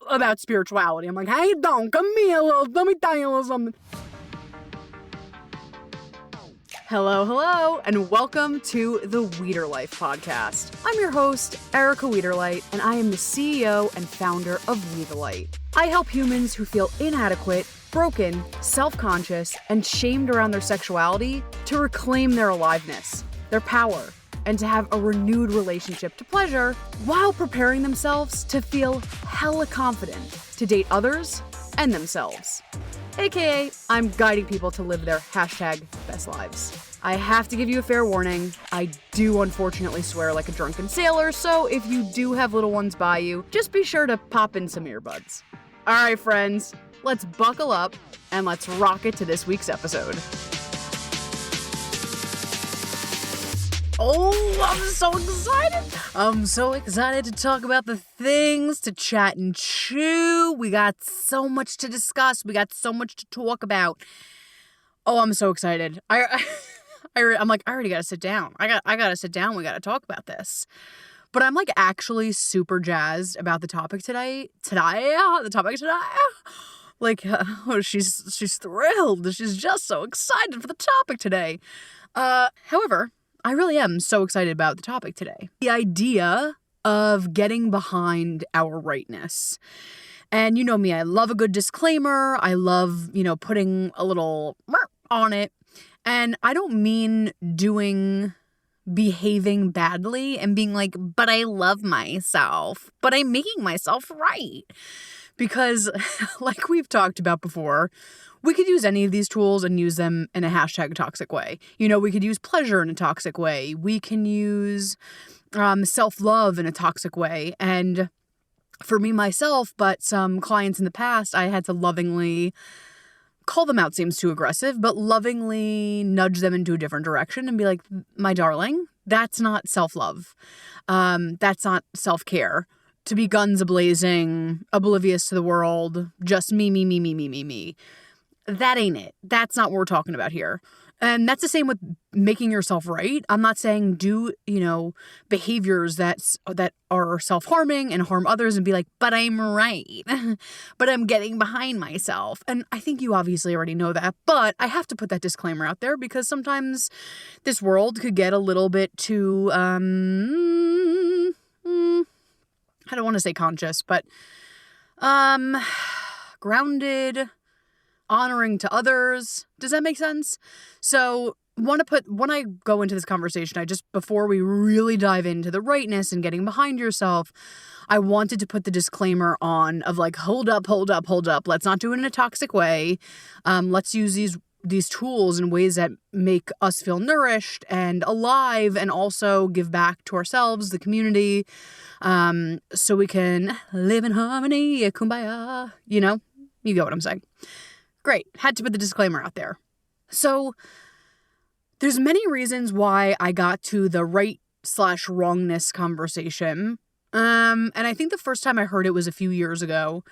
about spirituality. I'm like, hey, don't come here, let me tell you a little something. Hello, and welcome to the Weeder Life podcast. I'm your host, Erica Weederlight, and I am the CEO and founder of We the Light. I help humans who feel inadequate, broken, self-conscious, and shamed around their sexuality to reclaim their aliveness, their power, and to have a renewed relationship to pleasure while preparing themselves to feel hella confident to date others and themselves. AKA, I'm guiding people to live their #best lives. I have to give you a fair warning. I do unfortunately swear like a drunken sailor, so if you do have little ones by you, just be sure to pop in some earbuds. All right, friends, let's buckle up and let's rock it to this week's episode. Oh, I'm so excited. I'm so excited to talk about the things, to chat and chew. We got so much to discuss. We got so much to talk about. Oh, I'm so excited. I'm like, I already got to sit down. I got to sit down. We got to talk about this. But I'm like actually super jazzed about the topic today. Like, she's thrilled. She's just so excited for the topic today. However, I really am so excited about the topic today. The idea of getting behind our rightness. And you know me, I love a good disclaimer. I love, putting a little on it. And I don't mean behaving badly and being like, but I love myself, but I'm making myself right. Because like we've talked about before, we could use any of these tools and use them in a #toxic way. We could use pleasure in a toxic way. We can use self-love in a toxic way. And for me, myself, but some clients in the past, I had to lovingly call them out, seems too aggressive, but lovingly nudge them into a different direction and be like, my darling, that's not self-love. That's not self-care. To be guns a-blazing, oblivious to the world, just me. That ain't it. That's not what we're talking about here. And that's the same with making yourself right. I'm not saying do, behaviors that are self-harming and harm others and be like, but I'm right. But I'm getting behind myself. And I think you obviously already know that. But I have to put that disclaimer out there because sometimes this world could get a little bit too, I don't want to say conscious, but grounded, honoring to others. Does that make sense? So when I go into this conversation, before we really dive into the rightness and getting behind yourself, I wanted to put the disclaimer on of like, hold up. Let's not do it in a toxic way. Let's use these tools in ways that make us feel nourished and alive and also give back to ourselves, the community, so we can live in harmony, kumbaya, you get what I'm saying. Great. Had to put the disclaimer out there. So there's many reasons why I got to the right/wrongness conversation. And I think the first time I heard it was a few years ago,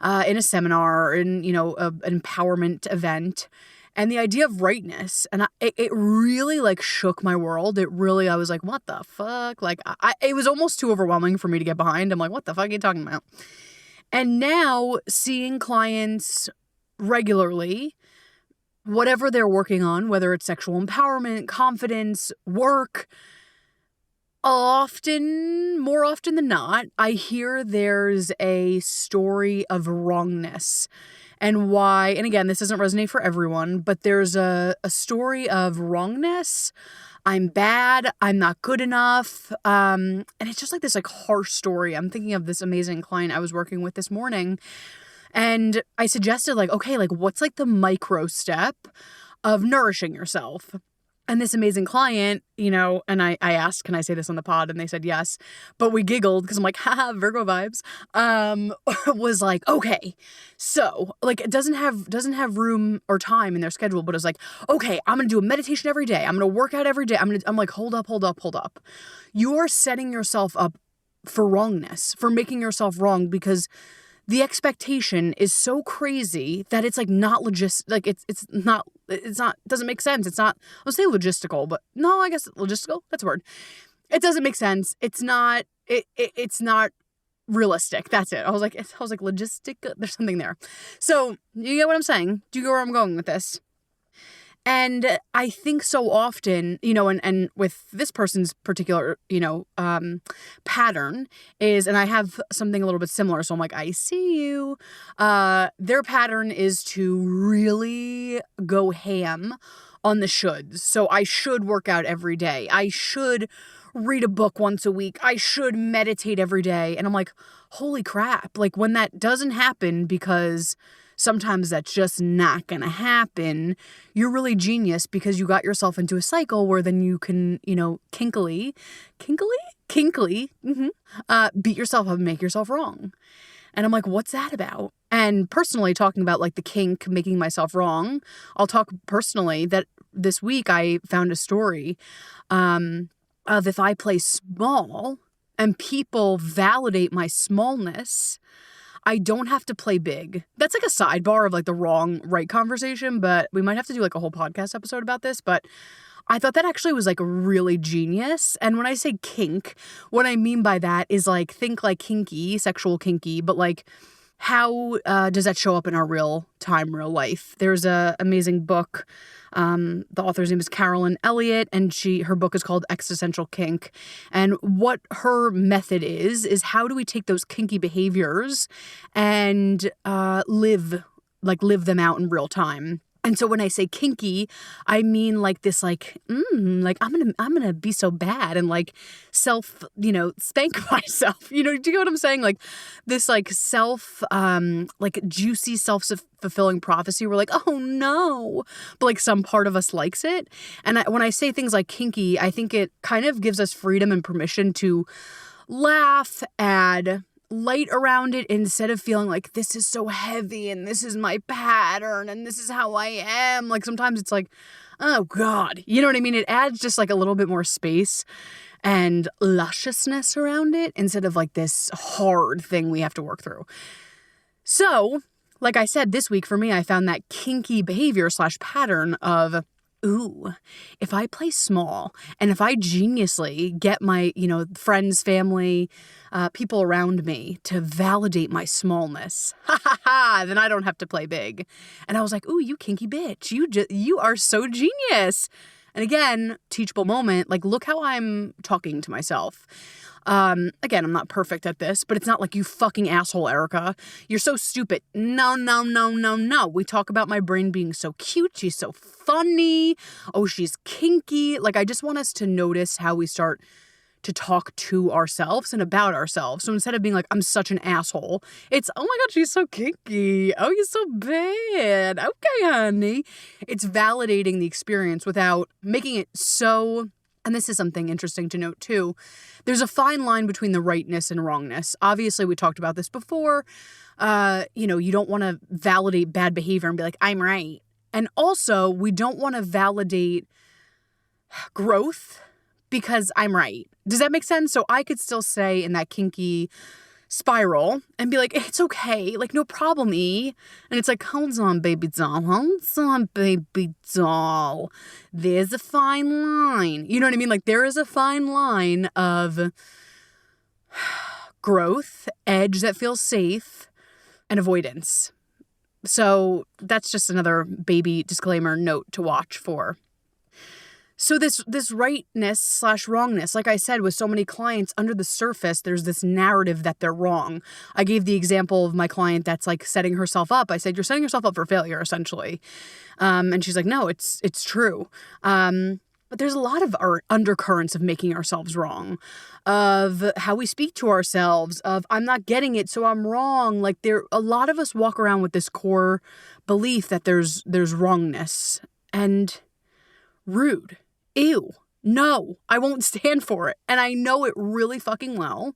in a seminar, in, an empowerment event. And the idea of rightness, and it really like shook my world. I was like, what the fuck? Like, it was almost too overwhelming for me to get behind. I'm like, what the fuck are you talking about? And now seeing clients regularly, whatever they're working on, whether it's sexual empowerment, confidence, work, more often than not, I hear there's a story of wrongness. And why, and again, this doesn't resonate for everyone, but there's a story of wrongness. I'm bad. I'm not good enough. And it's just like this like harsh story. I'm thinking of this amazing client I was working with this morning. And I suggested like, okay, like what's like the micro step of nourishing yourself? And this amazing client, and I asked, can I say this on the pod? And they said yes. But we giggled because I'm like, haha, Virgo vibes. Was like, okay, so like it doesn't have room or time in their schedule, but it's like, okay, I'm going to do a meditation every day. I'm going to work out every day. I'm like, hold up. You are setting yourself up for wrongness, for making yourself wrong because the expectation is so crazy that it's like not like it's not doesn't make sense. It's not, I'll say logistical, but no, I guess logistical, that's a word. It doesn't make sense. It's not realistic. That's it. I was like logistic. There's something there. So you get what I'm saying? Do you get where I'm going with this? And I think so often, and with this person's particular, pattern is, and I have something a little bit similar. So I'm like, I see you. Their pattern is to really go ham on the shoulds. So I should work out every day. I should read a book once a week. I should meditate every day. And I'm like, holy crap. Like when that doesn't happen, because sometimes that's just not going to happen, you're really genius because you got yourself into a cycle where then you can, kinkily, beat yourself up and make yourself wrong. And I'm like, what's that about? And personally, talking about like the kink, making myself wrong, I'll talk personally that this week I found a story of if I play small and people validate my smallness, I don't have to play big. That's like a sidebar of like the wrong right conversation, but we might have to do like a whole podcast episode about this. But I thought that actually was like really genius. And when I say kink, what I mean by that is like, think like kinky, sexual kinky, but like how does that show up in our real time, real life? There's a amazing book. The author's name is Carolyn Elliott, and her book is called Existential Kink. And what her method is how do we take those kinky behaviors and live them out in real time? And so when I say kinky, I mean like this, like I'm gonna be so bad and like self, spank myself. Do you get what I'm saying? Like this, like self, like juicy self-fulfilling prophecy. We're like, oh no, but like some part of us likes it. And when I say things like kinky, I think it kind of gives us freedom and permission to laugh, add light around it, instead of feeling like this is so heavy and this is my pattern and this is how I am. Like sometimes it's like, oh God, you know what I mean? It adds just like a little bit more space and lusciousness around it instead of like this hard thing we have to work through. So, like I said, this week for me, I found that kinky behavior / pattern of, ooh, if I play small and if I geniusly get my, friends, family, people around me to validate my smallness, then I don't have to play big. And I was like, ooh, you kinky bitch. You are so genius. And again, teachable moment, like look how I'm talking to myself. Again, I'm not perfect at this, but it's not like you fucking asshole, Erica. You're so stupid. No. We talk about my brain being so cute. She's so funny. Oh, she's kinky. Like, I just want us to notice how we start to talk to ourselves and about ourselves. So instead of being like, I'm such an asshole, it's, oh my God, she's so kinky. Oh, you're so bad. Okay, honey. It's validating the experience without making it so. And this is something interesting to note too. There's a fine line between the rightness and wrongness. Obviously, we talked about this before. You don't want to validate bad behavior and be like, I'm right. And also, we don't want to validate growth because I'm right. Does that make sense? So I could still say in that kinky spiral and be like, it's okay, like no problem, E. And it's like, hold on, baby doll. There's a fine line. You know what I mean? Like there is a fine line of growth, edge that feels safe, and avoidance. So that's just another baby disclaimer note to watch for. So this rightness / wrongness, like I said, with so many clients, under the surface, there's this narrative that they're wrong. I gave the example of my client that's like setting herself up. I said, you're setting yourself up for failure, essentially. And she's like, no, it's true. But there's a lot of our undercurrents of making ourselves wrong, of how we speak to ourselves, of I'm not getting it, so I'm wrong. Like a lot of us walk around with this core belief that there's wrongness and rude. Ew. No, I won't stand for it. And I know it really fucking well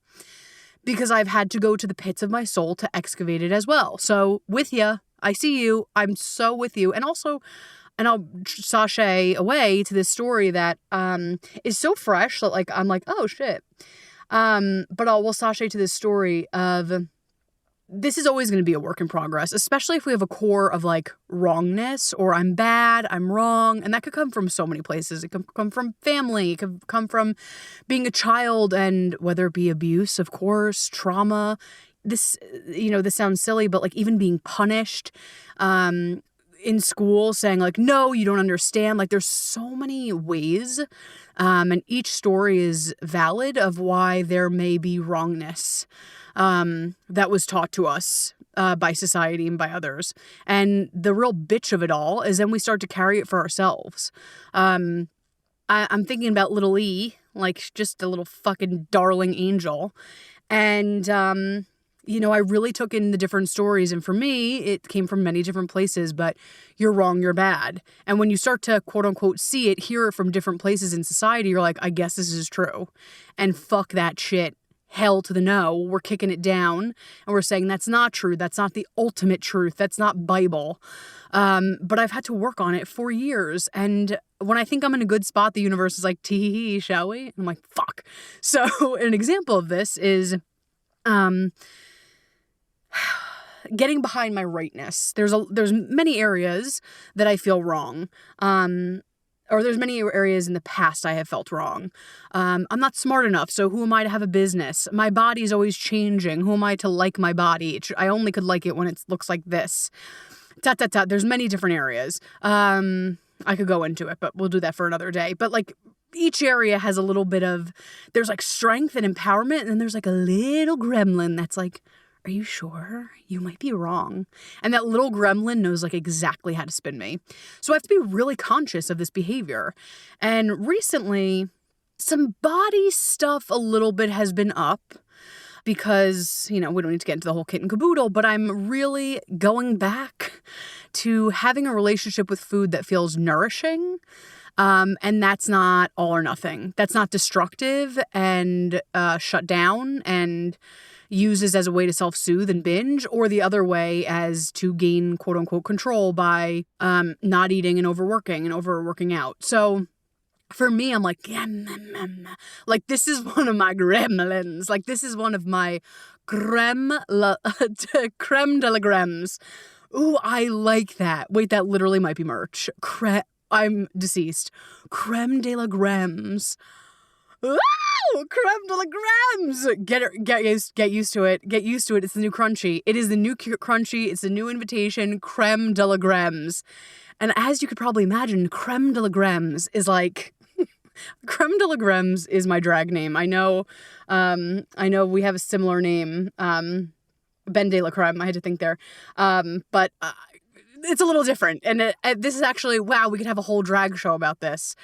because I've had to go to the pits of my soul to excavate it as well. So with ya, I see you. I'm so with you. And also, and I'll sashay away to this story that is so fresh that like I'm like, oh shit. But we'll sashay to this story of this is always going to be a work in progress, especially if we have a core of like wrongness or I'm bad, I'm wrong. And that could come from so many places. It could come from family. It could come from being a child, and whether it be abuse, of course, trauma. This sounds silly, but like even being punished in school, saying like, no, you don't understand. Like there's so many ways. And each story is valid of why there may be wrongness that was taught to us by society and by others. And the real bitch of it all is then we start to carry it for ourselves. I'm thinking about little E, like just a little fucking darling angel. And, I really took in the different stories. And for me, it came from many different places, but you're wrong, you're bad. And when you start to quote unquote see it, hear it from different places in society, you're like, I guess this is true. And fuck that shit. Hell to the no. We're kicking it down and we're saying that's not true. That's not the ultimate truth. That's not Bible. But I've had to work on it for years. And when I think I'm in a good spot, the universe is like, tee-hee-hee, shall we? And I'm like, fuck. So an example of this is getting behind my rightness. There's many areas that I feel wrong. Or there's many areas in the past I have felt wrong. I'm not smart enough, so who am I to have a business? My body's always changing. Who am I to like my body? I only could like it when it looks like this. There's many different areas. I could go into it, but we'll do that for another day. But like each area has a little bit of, there's like strength and empowerment, and then there's like a little gremlin that's like, are you sure? You might be wrong. And that little gremlin knows like exactly how to spin me. So I have to be really conscious of this behavior. And recently, some body stuff a little bit has been up because, we don't need to get into the whole kit and caboodle, but I'm really going back to having a relationship with food that feels nourishing. And that's not all or nothing. That's not destructive and shut down and uses as a way to self-soothe and binge, or the other way as to gain quote-unquote control by not eating and overworking out. So for me, I'm like, like this is one of my gremlins. Like this is one of my creme de la cremes. Ooh, I like that. Wait, that literally might be merch. I'm deceased. Creme de la cremes. Ooh, creme de la cremes. Get used to it. Get used to it. It's the new crunchy. It is the new crunchy. It's the new invitation. Creme de la cremes. And as you could probably imagine, creme de la cremes is like creme de la cremes is my drag name. I know we have a similar name. Ben de la Creme. I had to think there. But it's a little different. And this is actually, wow, we could have a whole drag show about this.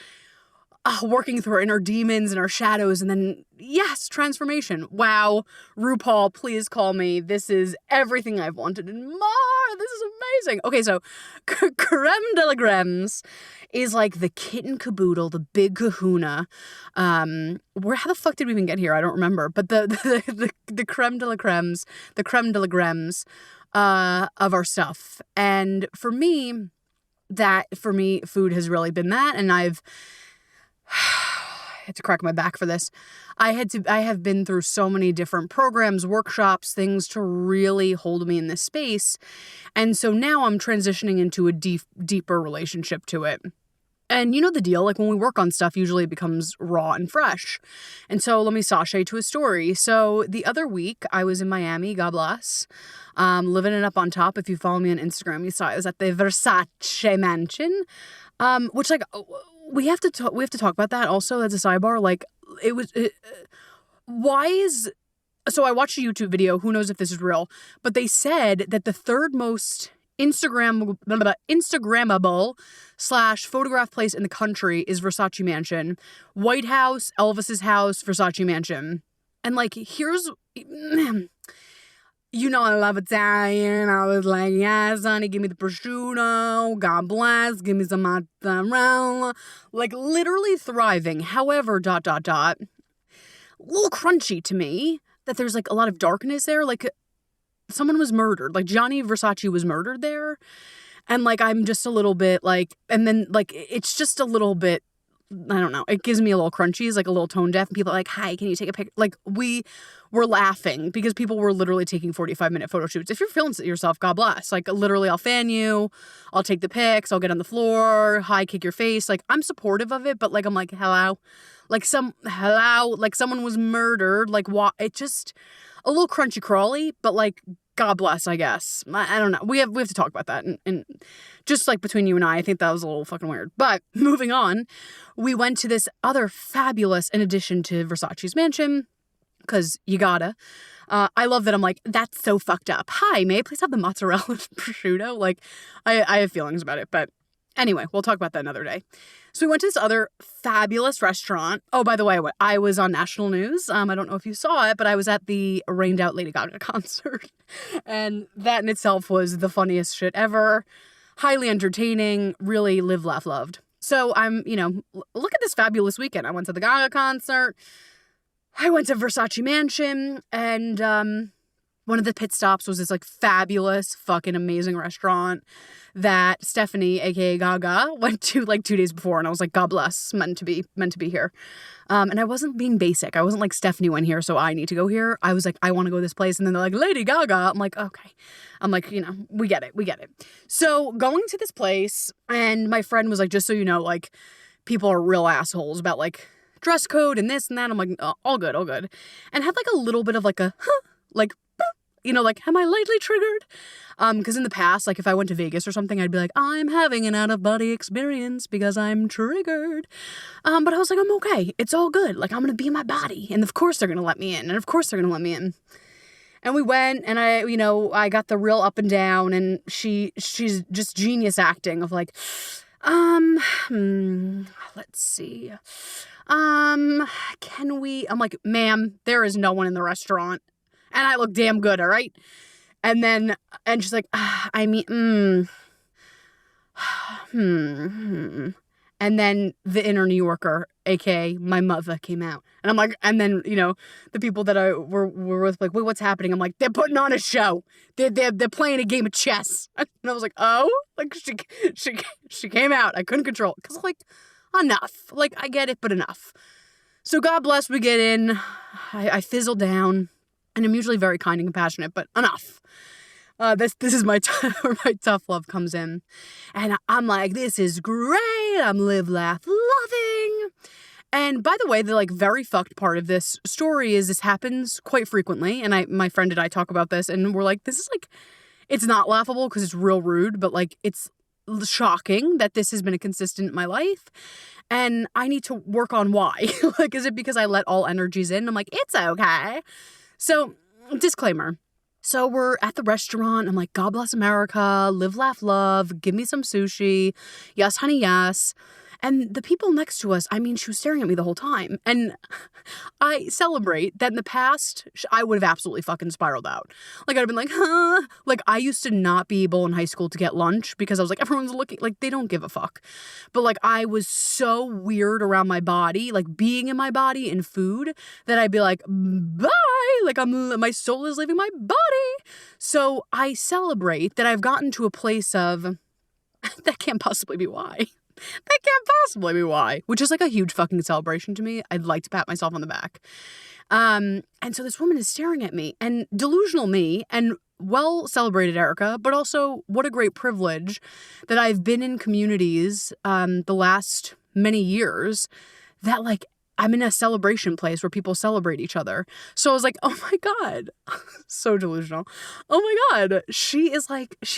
Working through our inner demons and our shadows, and then, yes, transformation. Wow, RuPaul, please call me. This is everything I've wanted and more. This is amazing. Okay, so creme de la cremes is like the kit and caboodle, the big kahuna. How the fuck did we even get here? I don't remember. But the creme de la cremes, the creme de la cremes of our stuff. And for me, food has really been that, and I've had to crack my back for this. I have been through so many different programs, workshops, things to really hold me in this space. And so now I'm transitioning into a deeper relationship to it. And you know the deal, like when we work on stuff, usually it becomes raw and fresh. And so let me sashay to a story. So the other week I was in Miami, God bless, living it up on top. If you follow me on Instagram, you saw I was at the Versace mansion, which like, we have to talk about that also. That's a sidebar. Like so I watched a YouTube video. Who knows if this is real, but they said that the third most Instagrammable / photograph place in the country is Versace Mansion. White House, Elvis's house, Versace Mansion. And like, here's, I love Italian. I was like, yes, honey, give me the prosciutto. God bless. Give me some mozzarella. Like, literally thriving. However, ... A little crunchy to me that there's like a lot of darkness there. Like, someone was murdered. Like, Gianni Versace was murdered there. And like, I'm just a little bit like, and then like, it's just a little bit I don't know, it gives me a little crunchies, like a little tone deaf, and people are like, hi, can you take a picture? Like, we were laughing because people were literally taking 45-minute photo shoots. If you're feeling yourself, God bless. Like, literally, I'll fan you, I'll take the pics, I'll get on the floor, hi, kick your face. Like, I'm supportive of it, but like, I'm like, hello? Like, like someone was murdered. Like, it just, a little crunchy crawly, but like, God bless, I guess. I don't know. We have to talk about that. And just like between you and I think that was a little fucking weird. But moving on, we went to this other fabulous, in addition to Versace's mansion, because you gotta. I love that I'm like, that's so fucked up. Hi, may I please have the mozzarella prosciutto? Like, I have feelings about it. But anyway, we'll talk about that another day. So we went to this other fabulous restaurant. Oh, by the way, I was on national news. I don't know if you saw it, but I was at the rained out Lady Gaga concert. And that in itself was the funniest shit ever. Highly entertaining, really live, laugh, loved. So I'm, look at this fabulous weekend. I went to the Gaga concert. I went to Versace Mansion, and one of the pit stops was this like fabulous, fucking amazing restaurant that Stephanie, aka Gaga, went to like 2 days before, and I was like, God bless, meant to be here. And I wasn't being basic. I wasn't like, Stephanie went here, so I need to go here. I was like, I want to go to this place, and then they're like, Lady Gaga. I'm like, okay. I'm like, we get it. So going to this place, and my friend was like, just so you know, like, people are real assholes about like dress code and this and that. I'm like, oh, all good. And had like a little bit of like a, like, like, am I lightly triggered? Because in the past, like, if I went to Vegas or something, I'd be like, I'm having an out-of-body experience because I'm triggered. But I was like, I'm okay. It's all good. Like, I'm going to be in my body. And of course they're going to let me in. And we went, and I got the real up and down, and she's just genius acting of like, let's see. Can we, I'm like, ma'am, there is no one in the restaurant. And I look damn good, all right? And she's like, and then the inner New Yorker, aka my mother, came out. And I'm like, and then, the people that I were with, like, wait, what's happening? I'm like, they're putting on a show. They're playing a game of chess. And I was like, oh? Like, she came out. I couldn't control it. Because, like, enough. Like, I get it, but enough. So God bless, we get in. I fizzle down. And I'm usually very kind and compassionate, but enough. This is where my tough love comes in. And I'm like, this is great. I'm live, laugh, loving. And by the way, the like very fucked part of this story is this happens quite frequently. And my friend and I talk about this, and we're like, this is like, it's not laughable because it's real rude, but like, it's shocking that this has been a consistent in my life. And I need to work on why. Like, is it because I let all energies in? I'm like, it's okay. So, disclaimer. So we're at the restaurant. I'm like, God bless America, live, laugh, love, give me some sushi. Yes, honey, yes. And the people next to us, she was staring at me the whole time. And I celebrate that in the past, I would have absolutely fucking spiraled out. Like, I'd have been like, huh? Like, I used to not be able in high school to get lunch because I was like, everyone's looking, like, they don't give a fuck. But, like, I was so weird around my body, like, being in my body in food, that I'd be like, bye! Like, my soul is leaving my body. So I celebrate that I've gotten to a place of, that can't possibly be why. That can't possibly be why. Which is like a huge fucking celebration to me. I'd like to pat myself on the back. And so this woman is staring at me, and delusional me, and well celebrated Erica, but also what a great privilege that I've been in communities the last many years that like I'm in a celebration place where people celebrate each other. So I was like, oh my God, so delusional. Oh my God, she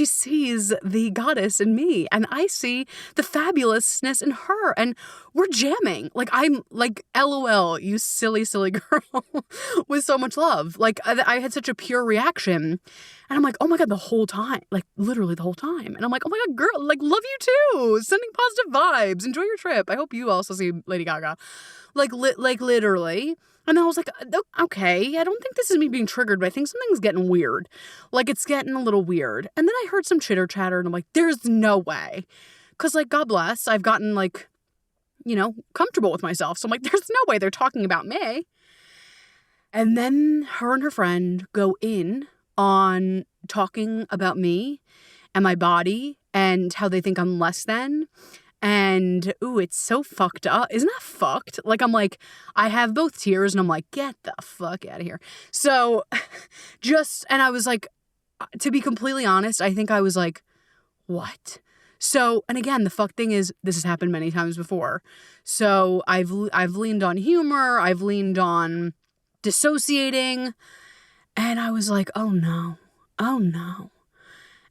sees the goddess in me, and I see the fabulousness in her, and we're jamming. Like, I'm like, LOL, you silly, silly girl, with so much love. Like, I had such a pure reaction, and I'm like, oh my God, the whole time, like literally the whole time. And I'm like, oh my God, girl, like, love you too. Sending positive vibes. Enjoy your trip. I hope you also see Lady Gaga. Like literally. And then I was like, okay, I don't think this is me being triggered, but I think something's getting weird. Like, it's getting a little weird. And then I heard some chitter chatter, and I'm like, there's no way. Because, like, God bless, I've gotten, like, comfortable with myself. So I'm like, there's no way they're talking about me. And then her and her friend go in on talking about me and my body and how they think I'm less than. And, ooh, it's so fucked up. Isn't that fucked? Like, I'm like, I have both tears and I'm like, get the fuck out of here. So and I was like, to be completely honest, I think I was like, what? So, and again, the fuck thing is, this has happened many times before. So I've leaned on humor. I've leaned on dissociating. And I was like, oh no.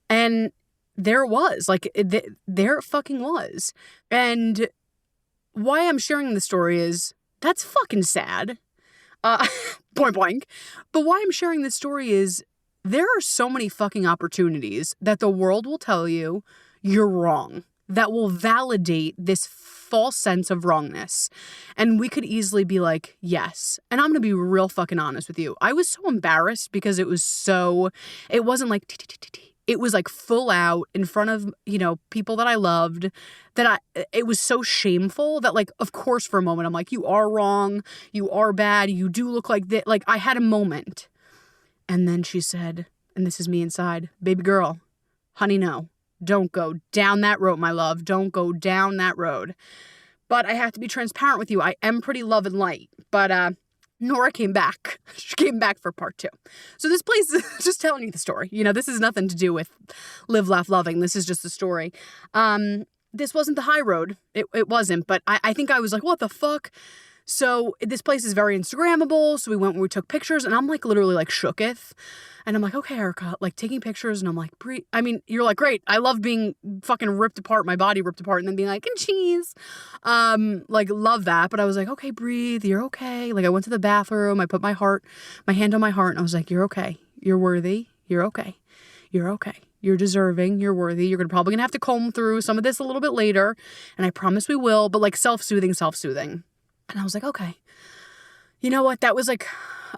And there it was. Like, there it fucking was. And why I'm sharing the story is, that's fucking sad. Point blank. But why I'm sharing this story is, there are so many fucking opportunities that the world will tell you you're wrong, that will validate this false sense of wrongness. And we could easily be like, yes. And I'm going to be real fucking honest with you. I was so embarrassed because it wasn't like, it was like full out in front of, people that I loved, it was so shameful that, like, of course for a moment I'm like, you are wrong, you are bad, you do look like that. Like, I had a moment. And then she said, and this is me inside, baby girl, honey, no, don't go down that road, my love. Don't go down that road. But I have to be transparent with you. I am pretty love and light. But Nora came back. She came back for part 2. So this place is just telling you the story. This is nothing to do with live, laugh, loving. This is just the story. This wasn't the high road. It wasn't. But I think I was like, what the fuck? So this place is very Instagrammable. So we took pictures, and I'm like literally like shooketh. And I'm like, okay, Erica, like taking pictures. And I'm like, you're like, great. I love being fucking ripped apart, my body ripped apart, and then being like, and cheese. Like, love that. But I was like, okay, breathe. You're okay. Like, I went to the bathroom. I put my hand on my heart, and I was like, you're okay. You're worthy. You're okay. You're okay. You're deserving. You're worthy. You're probably going to have to comb through some of this a little bit later. And I promise we will. But like self-soothing. And I was like, okay, you know what? That was like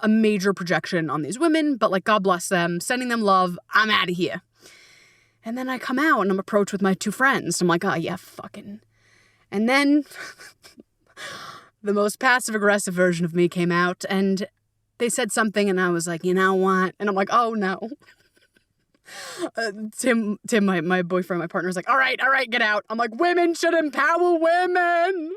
a major projection on these women, but like, God bless them, sending them love. I'm out of here. And then I come out and I'm approached with my 2 friends. I'm like, oh yeah, fucking. And then the most passive aggressive version of me came out, and they said something, and I was like, you know what? And I'm like, oh no. Tim, my boyfriend, my partner was like, all right, get out. I'm like, women should empower women.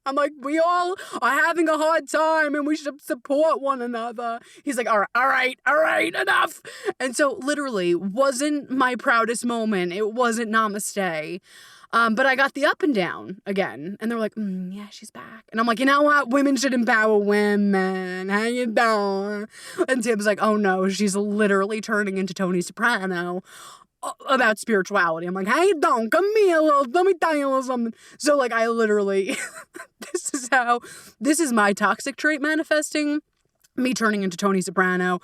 I'm like, we all are having a hard time and we should support one another. He's like, all right, enough. And so literally wasn't my proudest moment. It wasn't namaste. But I got the up and down again. And they're like, yeah, she's back. And I'm like, you know what? Women should empower women. How you doing? And Tim's like, oh no, she's literally turning into Tony Soprano about spirituality. I'm like, how you doing? Come here, let me tell you a little something. So like, I literally, this is my toxic trait manifesting. Me turning into Tony Soprano,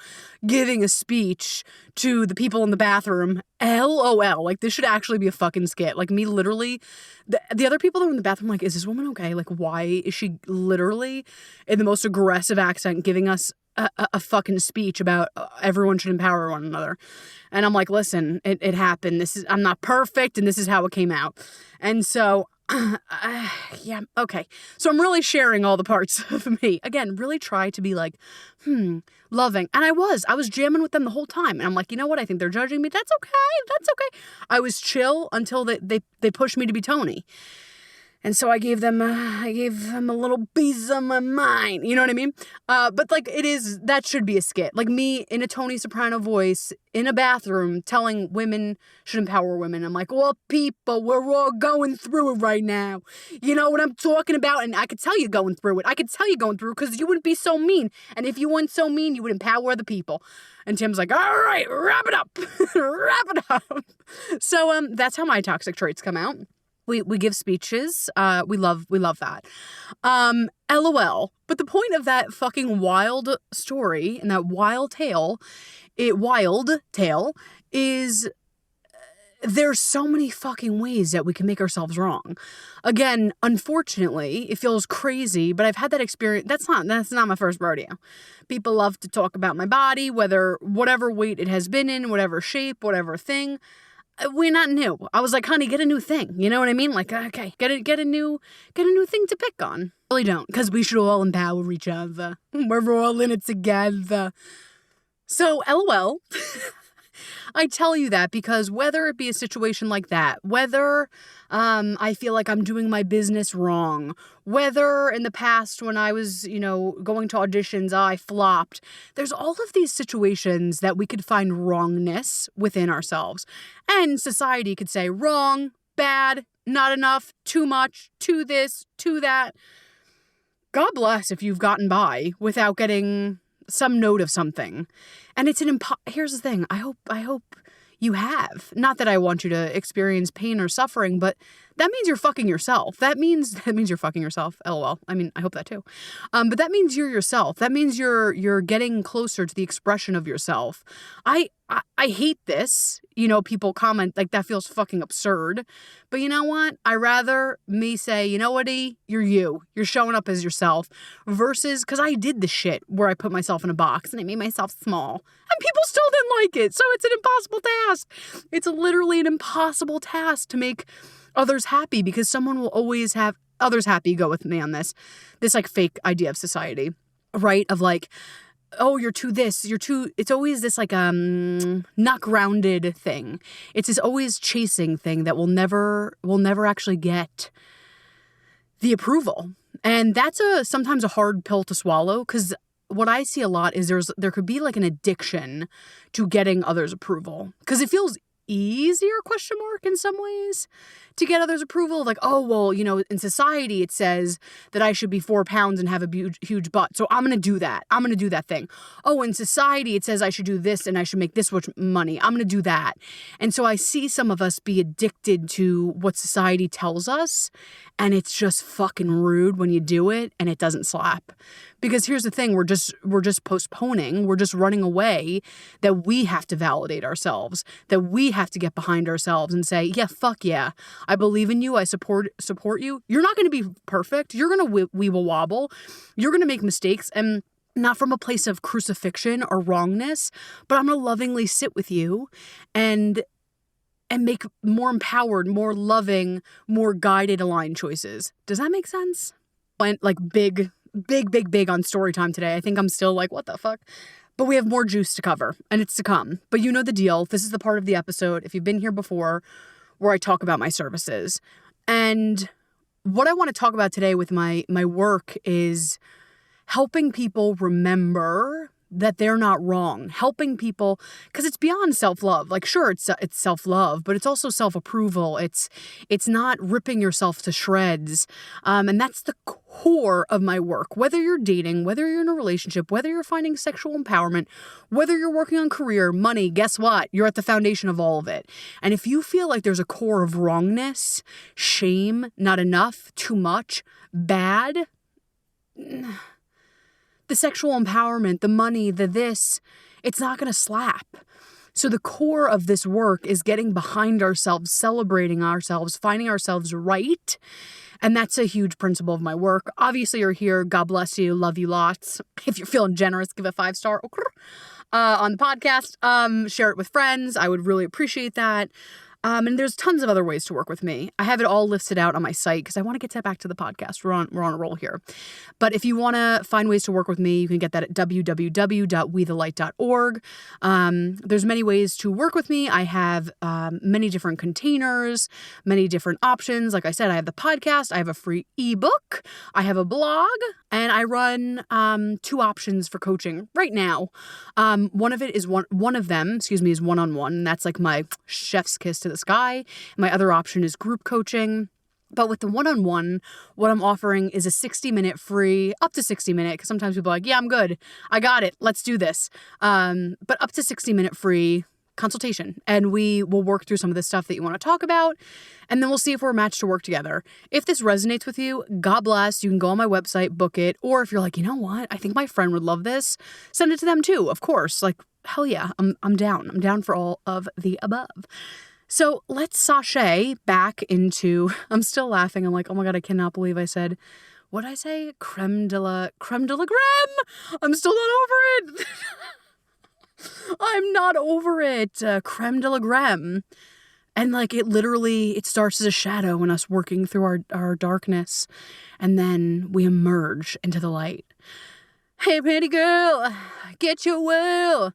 giving a speech to the people in the bathroom. LOL. Like, this should actually be a fucking skit. Like, me literally, the other people that were in the bathroom, like, is this woman okay? Like, why is she literally in the most aggressive accent giving us a fucking speech about everyone should empower one another? And I'm like, listen, it happened. I'm not perfect, and this is how it came out. And so, yeah, okay. So I'm really sharing all the parts of me. Again, really try to be like, loving. And I was jamming with them the whole time. And I'm like, you know what? I think they're judging me. That's okay. I was chill until they pushed me to be Tony. And so I gave them a little piece of my mind. You know what I mean? But like, that should be a skit. Like me in a Tony Soprano voice in a bathroom telling women should empower women. I'm like, well, people, we're all going through it right now. You know what I'm talking about? And I could tell you going through it. I could tell you going through it because you wouldn't be so mean. And if you weren't so mean, you would empower other people. And Tim's like, all right, wrap it up. Wrap it up. So that's how my toxic traits come out. We give speeches. We love that. LOL. But the point of that fucking wild story and that wild tale is there's so many fucking ways that we can make ourselves wrong. Again, unfortunately, it feels crazy, but I've had that experience. That's not my first rodeo. People love to talk about my body, whatever weight it has been in, whatever shape, whatever thing. We're not new. I was like, honey, get a new thing. You know what I mean? Like, okay, get a new thing to pick on. Really don't, because we should all empower each other. We're all in it together. So, LOL. I tell you that because whether it be a situation like that, whether I feel like I'm doing my business wrong, whether in the past when I was, going to auditions, I flopped, there's all of these situations that we could find wrongness within ourselves. And society could say wrong, bad, not enough, too much, too this, too that. God bless if you've gotten by without getting some note of something. And it's here's the thing. I hope you have. Not that I want you to experience pain or suffering, but that means you're fucking yourself. That means you're fucking yourself. LOL. I mean, I hope that too. But that means you're yourself. That means you're getting closer to the expression of yourself. I hate this. People comment like that feels fucking absurd. But you know what? I rather me say, you know what, E? You're showing up as yourself versus because I did the shit where I put myself in a box and I made myself small and people still didn't like it. So it's an impossible task. It's literally an impossible task to make others happy because someone will always have others happy. Go with me on this like fake idea of society, right? Of like, oh, you're too this, it's always this like, not grounded thing. It's this always chasing thing that will never actually get the approval. And that's sometimes a hard pill to swallow because what I see a lot is there could be like an addiction to getting others' approval because it feels easier, ? In some ways, to get others' approval. Like, oh, well, in society it says that I should be 4 pounds and have a huge butt. So I'm going to do that. I'm going to do that thing. Oh, in society it says I should do this and I should make this much money. I'm going to do that. And so I see some of us be addicted to what society tells us. And it's just fucking rude when you do it and it doesn't slap. Because here's the thing, we're just postponing, we're just running away that we have to validate ourselves, that we have to get behind ourselves and say, yeah, fuck yeah, I believe in you, I support you. You're not going to be perfect, you're going to weeble wobble, you're going to make mistakes, and not from a place of crucifixion or wrongness, but I'm going to lovingly sit with you and make more empowered, more loving, more guided, aligned choices. Does that make sense? Went like big on story time today. I think I'm still like, what the fuck? But we have more juice to cover and it's to come. But you know the deal. This is the part of the episode, if you've been here before, where I talk about my services. And what I want to talk about today with my work is helping people remember that they're not wrong, helping people, because it's beyond self-love. Like, sure, it's self-love, but it's also self-approval. It's not ripping yourself to shreds. And that's the core of my work. Whether you're dating, whether you're in a relationship, whether you're finding sexual empowerment, whether you're working on career, money, guess what? You're at the foundation of all of it. And if you feel like there's a core of wrongness, shame, not enough, too much, bad, the sexual empowerment, the money, the this, it's not going to slap. So the core of this work is getting behind ourselves, celebrating ourselves, finding ourselves right. And that's a huge principle of my work. Obviously, you're here. God bless you. Love you lots. If you're feeling generous, give a 5-star on the podcast. Share it with friends. I would really appreciate that. And there's tons of other ways to work with me. I have it all listed out on my site because I want to get back to the podcast. We're on a roll here. But if you want to find ways to work with me, you can get that at www.wethelight.org. There's many ways to work with me. I have many different containers, many different options. Like I said, I have the podcast. I have a free ebook. I have a blog. And I run 2 options for coaching right now. One of them is one-on-one. And that's like my chef's kiss to the sky. My other option is group coaching. But with the one-on-one, what I'm offering is a 60-minute free, up to 60-minute, because sometimes people are like, yeah, I'm good. I got it. Let's do this. But up to 60-minute free consultation. And we will work through some of the stuff that you want to talk about. And then we'll see if we're a match to work together. If this resonates with you, God bless. You can go on my website, book it. Or if you're like, you know what? I think my friend would love this. Send it to them too, of course. Like, hell yeah, I'm down. I'm down for all of the above. So let's sashay back into, I'm still laughing. I'm like, oh my God, I cannot believe I said, what did I say? Creme de la creme. I'm still not over it. I'm not over it. Creme de la creme. And like it starts as a shadow in us working through our darkness. And then we emerge into the light. Hey, pretty girl, get your will.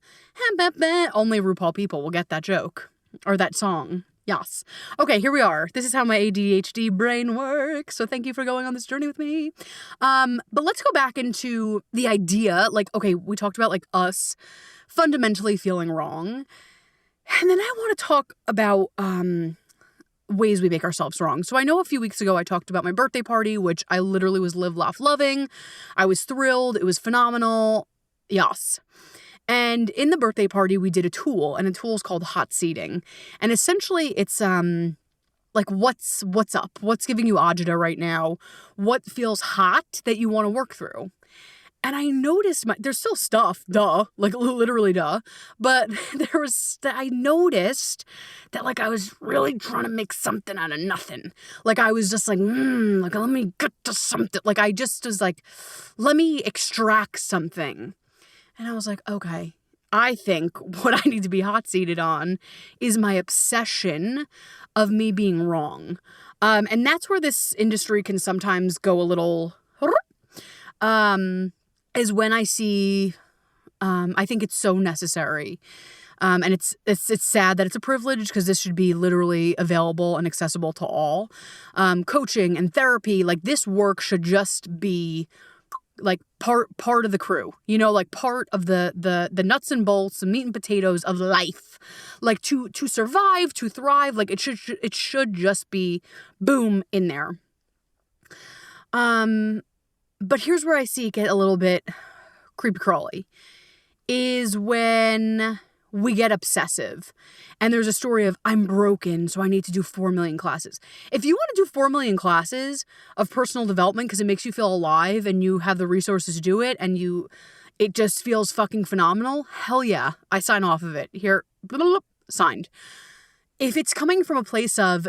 Only RuPaul people will get that joke or that song. Yes. Okay, here we are. This is how my ADHD brain works. So thank you for going on this journey with me. But let's go back into the idea. Like, okay, we talked about like us fundamentally feeling wrong. And then I want to talk about ways we make ourselves wrong. So I know a few weeks ago I talked about my birthday party, which I literally was live, laugh, loving. I was thrilled. It was phenomenal. Yes. And in the birthday party, we did a tool, and the tool is called hot seating. And essentially it's like what's up? What's giving you agita right now? What feels hot that you want to work through? And I noticed there's still stuff, duh, like literally duh. But I noticed that like I was really trying to make something out of nothing. Like I was just like, like let me get to something. Like I just was like, let me extract something. And I was like, okay, I think what I need to be hot seated on is my obsession of me being wrong. And that's where this industry can sometimes go a little, is when I see, I think it's so necessary. And it's sad that it's a privilege because this should be literally available and accessible to all. Coaching and therapy, like this work should just be like part of the crew, you know, like part of the nuts and bolts, the meat and potatoes of life, like to survive, to thrive. Like it should just be boom in there. But here's where I see it get a little bit creepy crawly is when we get obsessive and there's a story of I'm broken, so I need to do 4 million classes. If you want to do 4 million classes of personal development because it makes you feel alive and you have the resources to do it and it just feels fucking phenomenal, hell yeah, I sign off of it. Here, blah, blah, blah, signed. If it's coming from a place of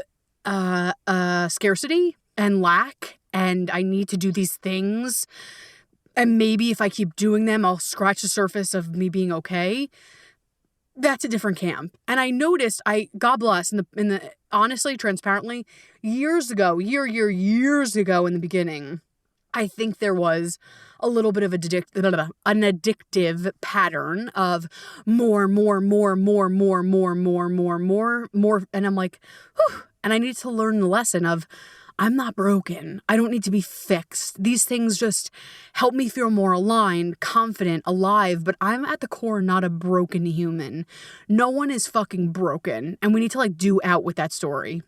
scarcity and lack and I need to do these things and maybe if I keep doing them, I'll scratch the surface of me being okay, that's a different camp. And I noticed, God bless, in the honestly, transparently, years ago in the beginning, I think there was a little bit of an addictive pattern of more. And I'm like, whew. And I need to learn the lesson of I'm not broken. I don't need to be fixed. These things just help me feel more aligned, confident, alive, but I'm at the core not a broken human. No one is fucking broken, and we need to like do out with that story.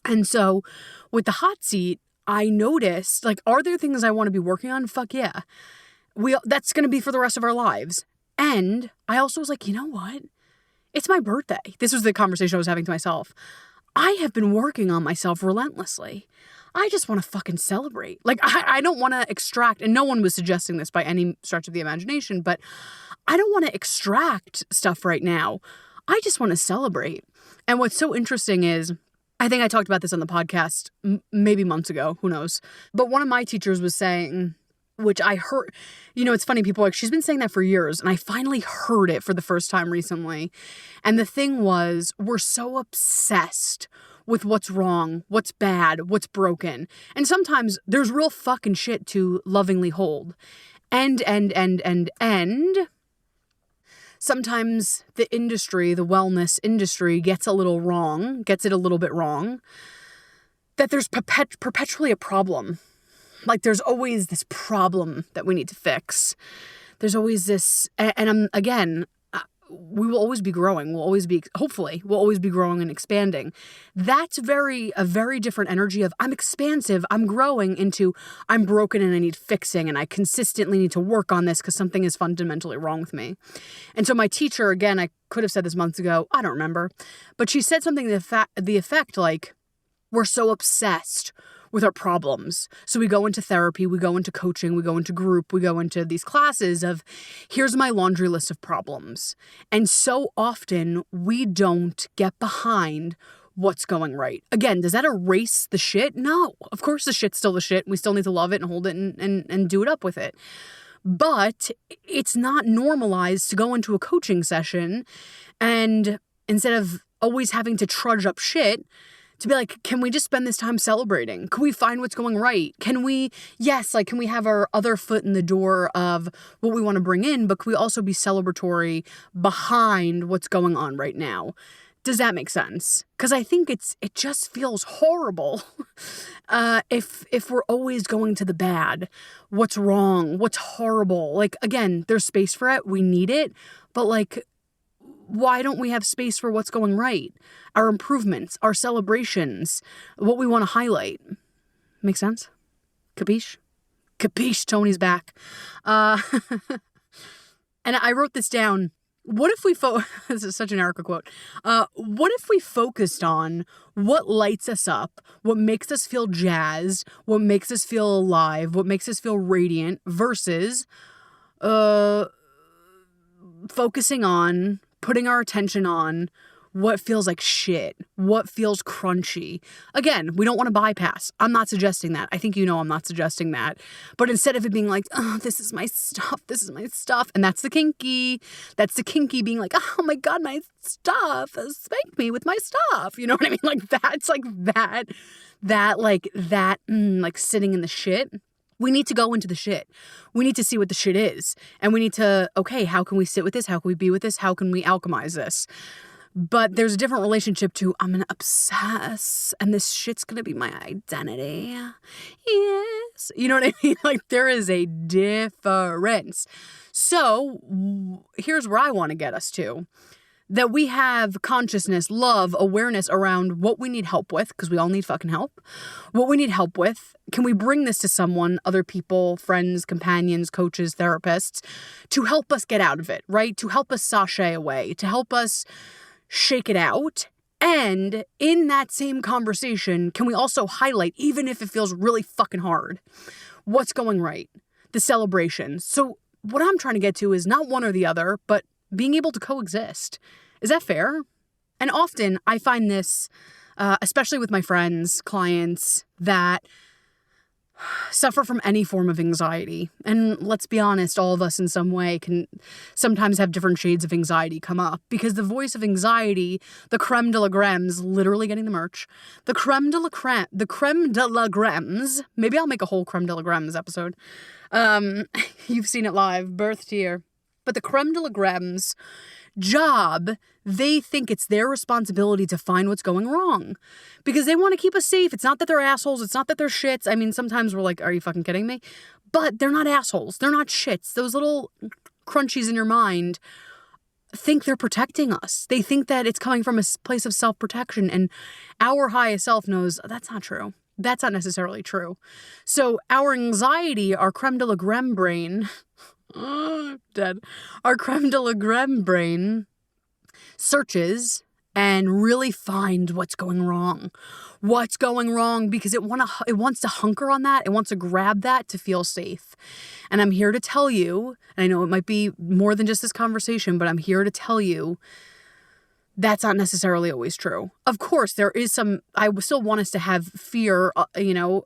And so with the hot seat, I noticed like, are there things I want to be working on? Fuck yeah. That's going to be for the rest of our lives. And I also was like, you know what? It's my birthday. This was the conversation I was having to myself. I have been working on myself relentlessly. I just want to fucking celebrate. Like, I don't want to extract, and no one was suggesting this by any stretch of the imagination, but I don't want to extract stuff right now. I just want to celebrate. And what's so interesting is, I think I talked about this on the podcast maybe months ago, who knows? But one of my teachers was saying, which I heard, you know, it's funny, people are like, she's been saying that for years, and I finally heard it for the first time recently. And the thing was, we're so obsessed with what's wrong, what's bad, what's broken. And sometimes there's real fucking shit to lovingly hold. And sometimes the industry, the wellness industry gets it a little bit wrong, that there's perpetually a problem. Like there's always this problem that we need to fix. There's always this, and we will always be growing. Hopefully, we'll always be growing and expanding. That's a very different energy of I'm expansive, I'm growing, into I'm broken and I need fixing and I consistently need to work on this because something is fundamentally wrong with me. And so my teacher, again, I could have said this months ago, I don't remember, but she said something to the effect like, we're so obsessed with our problems. So we go into therapy, we go into coaching, we go into group, we go into these classes of here's my laundry list of problems. And so often we don't get behind what's going right. Again, does that erase the shit? No. Of course the shit's still the shit. We still need to love it and hold it and do it up with it. But it's not normalized to go into a coaching session and instead of always having to trudge up shit, To be like, can we just spend this time celebrating? Can we find what's going right? Can we have our other foot in the door of what we want to bring in, but can we also be celebratory behind what's going on right now? Does that make sense? Because I think it just feels horrible if we're always going to the bad. What's wrong? What's horrible? Like, again, there's space for it. We need it. But like, why don't we have space for what's going right? Our improvements, our celebrations, what we want to highlight. Make sense? Capiche? Capiche, Tony's back. And I wrote this down. What if we this is such an Erica quote. What if we focused on what lights us up, what makes us feel jazzed, what makes us feel alive, what makes us feel radiant versus focusing on, putting our attention on what feels like shit, what feels crunchy. Again, we don't want to bypass. I'm not suggesting that. I think I'm not suggesting that. But instead of it being like, oh, this is my stuff, and that's the kinky being like, oh my God, my stuff, spank me with my stuff. You know what I mean? Like, that's like like sitting in the shit. We need to go into the shit. We need to see what the shit is. And we need to, okay, how can we sit with this? How can we be with this? How can we alchemize this? But there's a different relationship to, I'm going to obsess and this shit's going to be my identity. Yes. You know what I mean? Like, there is a difference. So here's where I want to get us to. That we have consciousness, love, awareness around what we need help with, because we all need fucking help. What we need help with. Can we bring this to someone, other people, friends, companions, coaches, therapists, to help us get out of it, right? To help us sashay away, to help us shake it out. And in that same conversation, can we also highlight, even if it feels really fucking hard, what's going right? The celebration. So what I'm trying to get to is not one or the other, but being able to coexist. Is that fair? And often I find this, especially with my friends, clients, that suffer from any form of anxiety. And let's be honest, all of us in some way can sometimes have different shades of anxiety come up, because the voice of anxiety, the creme de la crèmes, literally getting the merch, the creme de la crèmes, maybe I'll make a whole creme de la crèmes episode. You've seen it live, birthed here. But the creme de la crèmes job, they think it's their responsibility to find what's going wrong because they want to keep us safe. It's not that they're assholes. It's not that they're shits. I mean, sometimes we're like, are you fucking kidding me? But they're not assholes. They're not shits. Those little crunchies in your mind think they're protecting us. They think that it's coming from a place of self-protection, and our highest self knows that's not true. That's not necessarily true. So our anxiety, our creme de la crème brain... dead. Our creme de la crème brain searches and really finds what's going wrong. What's going wrong, because it wants to hunker on that. It wants to grab that to feel safe. And I'm here to tell you, and I know it might be more than just this conversation, but I'm here to tell you that's not necessarily always true. Of course, there is some, I still want us to have fear,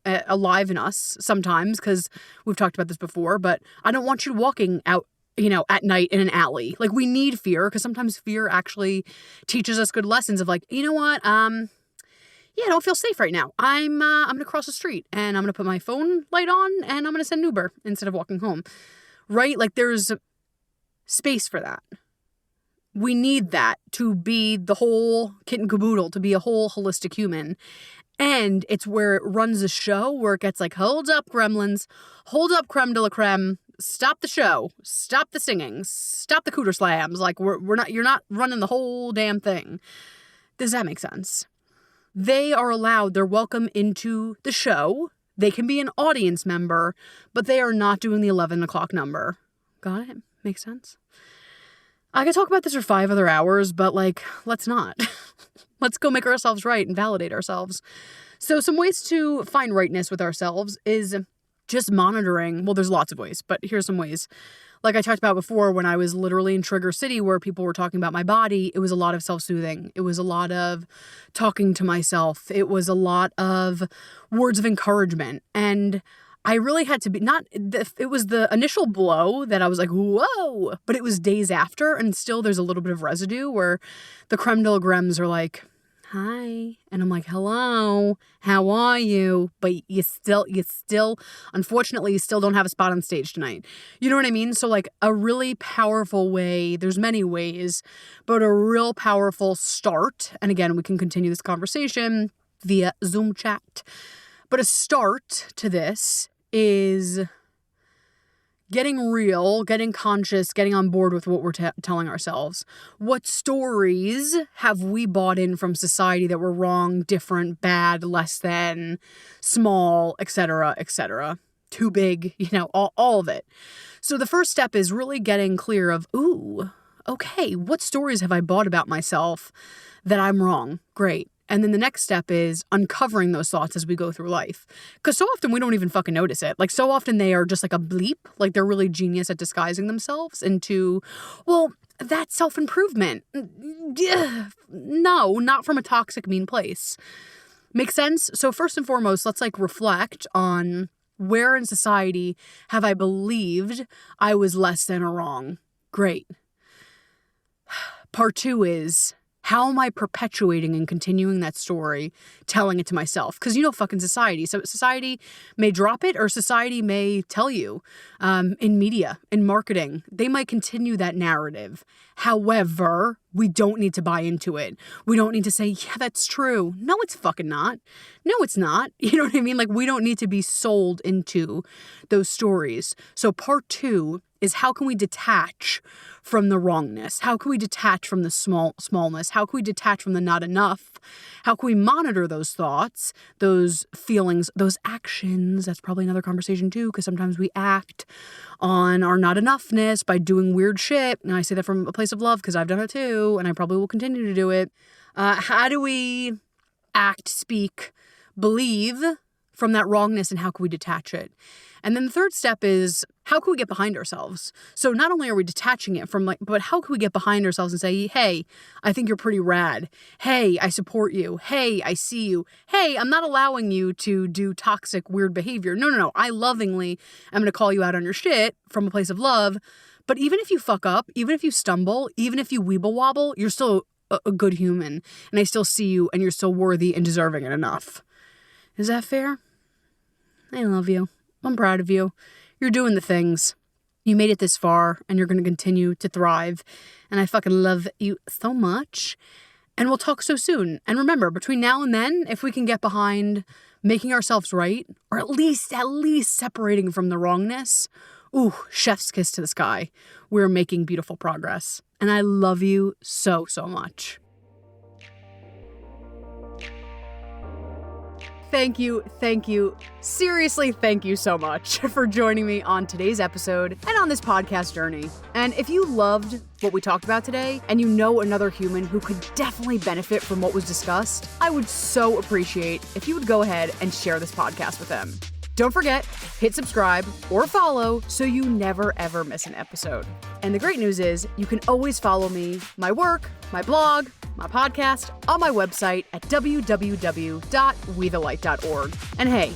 alive in us sometimes, because we've talked about this before, but I don't want you walking out, at night in an alley. Like, we need fear, because sometimes fear actually teaches us good lessons of like, you know what, I don't feel safe right now. I'm going to cross the street and I'm going to put my phone light on and I'm going to send an Uber instead of walking home, right? Like, there's space for that. We need that to be the whole kit and caboodle, to be a whole holistic human. And it's where it runs the show, where it gets like, hold up, gremlins, hold up, creme de la creme, stop the show, stop the singing, stop the cooter slams. Like, you're not running the whole damn thing. Does that make sense? They are allowed, they're welcome into the show. They can be an audience member, but they are not doing the 11 o'clock number. Got it? Makes sense? I could talk about this for 5 other hours, but let's not. Let's go make ourselves right and validate ourselves. So some ways to find rightness with ourselves is just monitoring. Well, there's lots of ways, but here's some ways. Like I talked about before, when I was literally in Trigger City where people were talking about my body, it was a lot of self-soothing. It was a lot of talking to myself. It was a lot of words of encouragement. And I really had to be, it was the initial blow that I was like, whoa, but it was days after, and still there's a little bit of residue where the creme de la crèmes are like, hi. And I'm like, hello, how are you? But you still, unfortunately, you still don't have a spot on stage tonight. You know what I mean? So like a really powerful way, there's many ways, but a real powerful start. And again, we can continue this conversation via Zoom chat. But a start to this is getting real, getting conscious, getting on board with what we're telling ourselves. What stories have we bought in from society that were wrong, different, bad, less than, small, etc., etc.? Too big, all of it. So the first step is really getting clear of, okay, what stories have I bought about myself that I'm wrong? Great. And then the next step is uncovering those thoughts as we go through life. Because so often we don't even fucking notice it. Like so often they are just like a bleep. Like they're really genius at disguising themselves into, well, that's self-improvement. No, not from a toxic, mean place. Make sense? So first and foremost, let's like reflect on where in society have I believed I was less than or wrong? Great. Part 2 is, how am I perpetuating and continuing that story, telling it to myself? Because fucking society. So society may drop it or society may tell you in media, in marketing. They might continue that narrative. However, we don't need to buy into it. We don't need to say, yeah, that's true. No, it's fucking not. No, it's not. You know what I mean? Like we don't need to be sold into those stories. So part 2 is, how can we detach from the wrongness? How can we detach from the smallness? How can we detach from the not enough? How can we monitor those thoughts, those feelings, those actions? That's probably another conversation too, because sometimes we act on our not enoughness by doing weird shit. And I say that from a place of love because I've done it too, and I probably will continue to do it. How do we act, speak, believe from that wrongness, and how can we detach it? And then the third step is, how can we get behind ourselves? So not only are we detaching it from but how can we get behind ourselves and say, hey, I think you're pretty rad. Hey, I support you. Hey, I see you. Hey, I'm not allowing you to do toxic, weird behavior. No. I lovingly am going to call you out on your shit from a place of love. But even if you fuck up, even if you stumble, even if you weeble wobble, you're still a good human. And I still see you, and you're still worthy and deserving and enough. Is that fair? I love you. I'm proud of you. You're doing the things. You made it this far, and you're going to continue to thrive. And I fucking love you so much. And we'll talk so soon. And remember, between now and then, if we can get behind making ourselves right, or at least separating from the wrongness, chef's kiss to the sky. We're making beautiful progress. And I love you so, so much. Thank you. Seriously, thank you so much for joining me on today's episode and on this podcast journey. And if you loved what we talked about today, and you know another human who could definitely benefit from what was discussed, I would so appreciate if you would go ahead and share this podcast with them. Don't forget, hit subscribe or follow so you never ever miss an episode. And the great news is you can always follow me, my work, my blog, my podcast on my website at www.wethelight.org. And hey,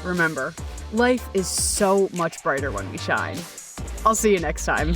remember, life is so much brighter when we shine. I'll see you next time.